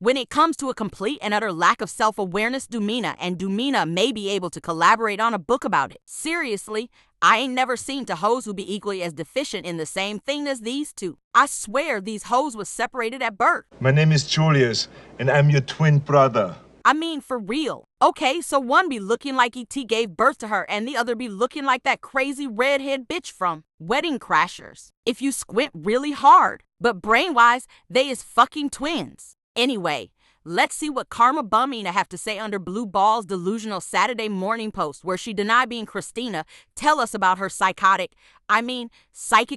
When it comes to a complete and utter lack of self-awareness, Dumina may be able to collaborate on a book about it. Seriously, I ain't never seen two hoes who be equally as deficient in the same thing as these two. I swear these hoes was separated at birth. My name is Julius, and I'm your twin brother. I mean, for real. Okay, so one be looking like E.T. gave birth to her, and the other be looking like that crazy redhead bitch from Wedding Crashers. If you squint really hard. But brain-wise, they is fucking twins. Anyway, let's see what Karma Bumina have to say under Blue Ball's delusional Saturday morning post, where she denied being Christina. Tell us about her psychic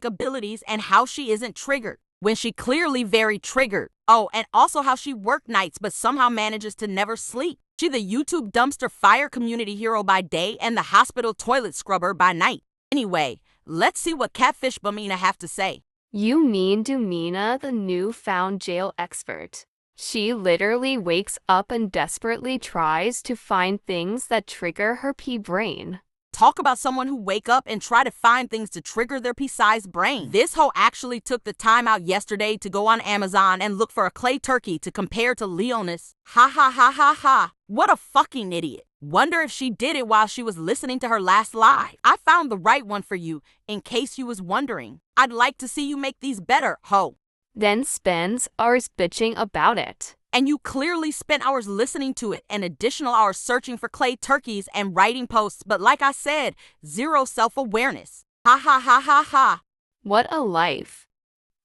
abilities and how she isn't triggered when she clearly very triggered. Oh, and also how she worked nights but somehow manages to never sleep. She the YouTube dumpster fire community hero by day and the hospital toilet scrubber by night. Anyway, let's see what Catfish Bumina have to say. You mean Dumina, the newfound jail expert? She literally wakes up and desperately tries to find things that trigger her pea brain. Talk about someone who wake up and try to find things to trigger their pea-sized brain. This hoe actually took the time out yesterday to go on Amazon and look for a clay turkey to compare to Leonis. Ha ha ha ha ha. What a fucking idiot. Wonder if she did it while she was listening to her last live. I found the right one for you, in case you was wondering. I'd like to see you make these better, ho. Then spends hours bitching about it. And you clearly spent hours listening to it and additional hours searching for clay turkeys and writing posts, but like I said, zero self-awareness. Ha ha ha ha ha. What a life.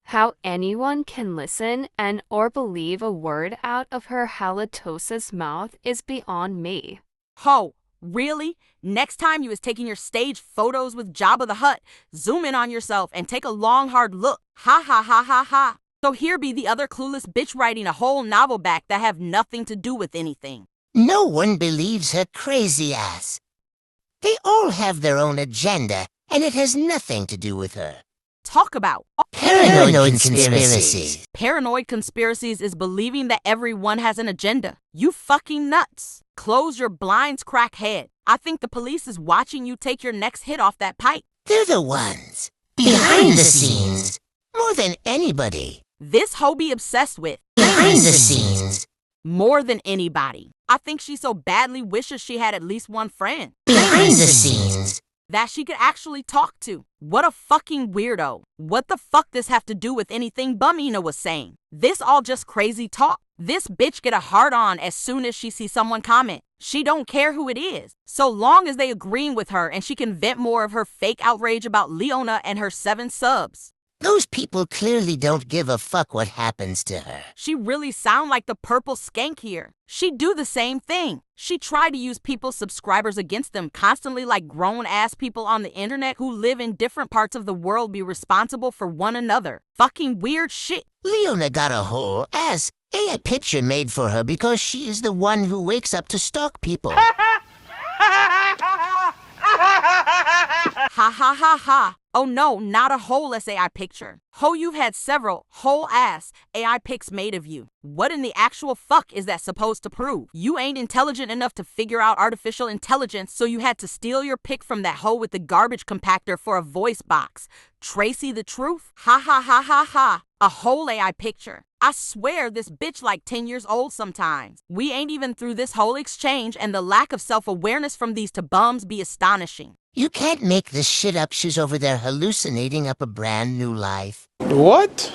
How anyone can listen and or believe a word out of her halitosis mouth is beyond me. Ho, really? Next time you was taking your stage photos with Jabba the Hutt, zoom in on yourself and take a long hard look. Ha ha ha ha ha. So here be the other clueless bitch writing a whole novel back that have nothing to do with anything. No one believes her crazy ass. They all have their own agenda, and it has nothing to do with her. Talk about Paranoid conspiracies. Paranoid conspiracies is believing that everyone has an agenda. You fucking nuts. Close your blinds, crackhead. I think the police is watching you take your next hit off that pipe. They're the ones behind the scenes, more than anybody. This hoe be obsessed with Behind the scenes, more than anybody. I think she so badly wishes she had at least one friend behind the scenes. that she could actually talk to. What a fucking weirdo. What the fuck this have to do with anything Bumina was saying? This all just crazy talk. This bitch get a hard on as soon as she sees someone comment. She don't care who it is, so long as they agreeing with her and she can vent more of her fake outrage about Leona and her 7 subs. Those people clearly don't give a fuck what happens to her. She really sound like the purple skank here. She do the same thing. She try to use people's subscribers against them constantly, like grown-ass people on the internet who live in different parts of the world be responsible for one another. Fucking weird shit. Leona got a whole ass AI picture made for her because she is the one who wakes up to stalk people. Ha ha ha ha. Oh no, not a whole AI picture. Ho, you've had several whole ass AI pics made of you. What in the actual fuck is that supposed to prove? You ain't intelligent enough to figure out artificial intelligence, so you had to steal your pic from that hoe with the garbage compactor for a voice box. Tracy the truth? Ha ha ha ha ha. A whole AI picture. I swear this bitch like 10 years old sometimes. We ain't even through this whole exchange and the lack of self-awareness from these two bums be astonishing. You can't make this shit up. She's over there hallucinating up a brand new life. What?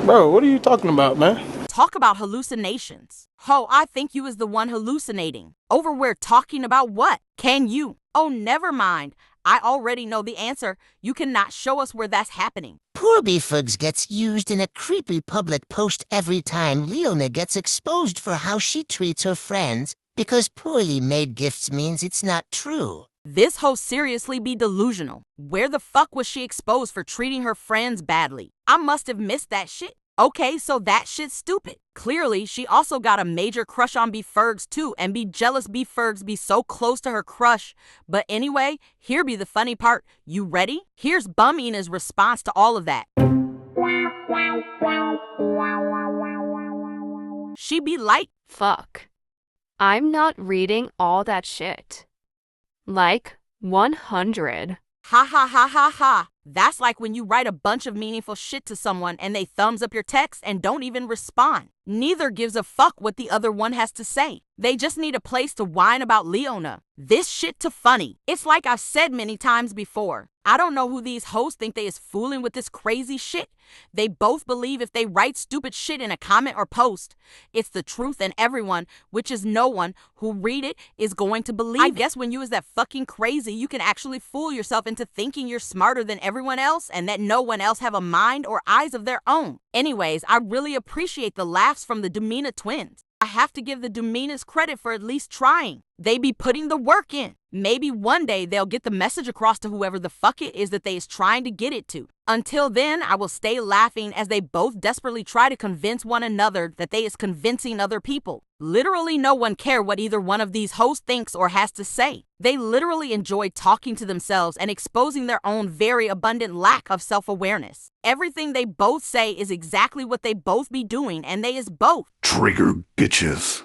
Bro, what are you talking about, man? Talk about hallucinations. Ho, I think you is the one hallucinating. Over where talking about what? Can you? Oh, never mind. I already know the answer. You cannot show us where that's happening. Poor Beefugs gets used in a creepy public post every time Leona gets exposed for how she treats her friends, because poorly made gifts means it's not true. This hoe seriously be delusional. Where the fuck was she exposed for treating her friends badly? I must have missed that shit. Okay, so that shit's stupid. Clearly, she also got a major crush on Beefergs too, and be jealous Beefergs be so close to her crush. But anyway, here be the funny part. You ready? Here's Bumina's response to all of that. She be like, Fuck. I'm not reading all that shit. Like, 100. ha ha ha ha ha. That's like when you write a bunch of meaningful shit to someone and they thumbs up your text and don't even respond. Neither gives a fuck what the other one has to say. They just need a place to whine about Leona. This shit too funny. It's like I've said many times before. I don't know who these hoes think they is fooling with this crazy shit. They both believe if they write stupid shit in a comment or post, it's the truth, and everyone, which is no one, who read it is going to believe it. I guess when you is that fucking crazy, you can actually fool yourself into thinking you're smarter than everyone else and that no one else have a mind or eyes of their own. Anyways, I really appreciate the laughs from the Dumina twins. I have to give the Duminas credit for at least trying. They be putting the work in. Maybe one day they'll get the message across to whoever the fuck it is that they is trying to get it to. Until then, I will stay laughing as they both desperately try to convince one another that they is convincing other people. Literally no one care what either one of these hoes thinks or has to say. They literally enjoy talking to themselves and exposing their own very abundant lack of self-awareness. Everything they both say is exactly what they both be doing, and they is both trigger bitches.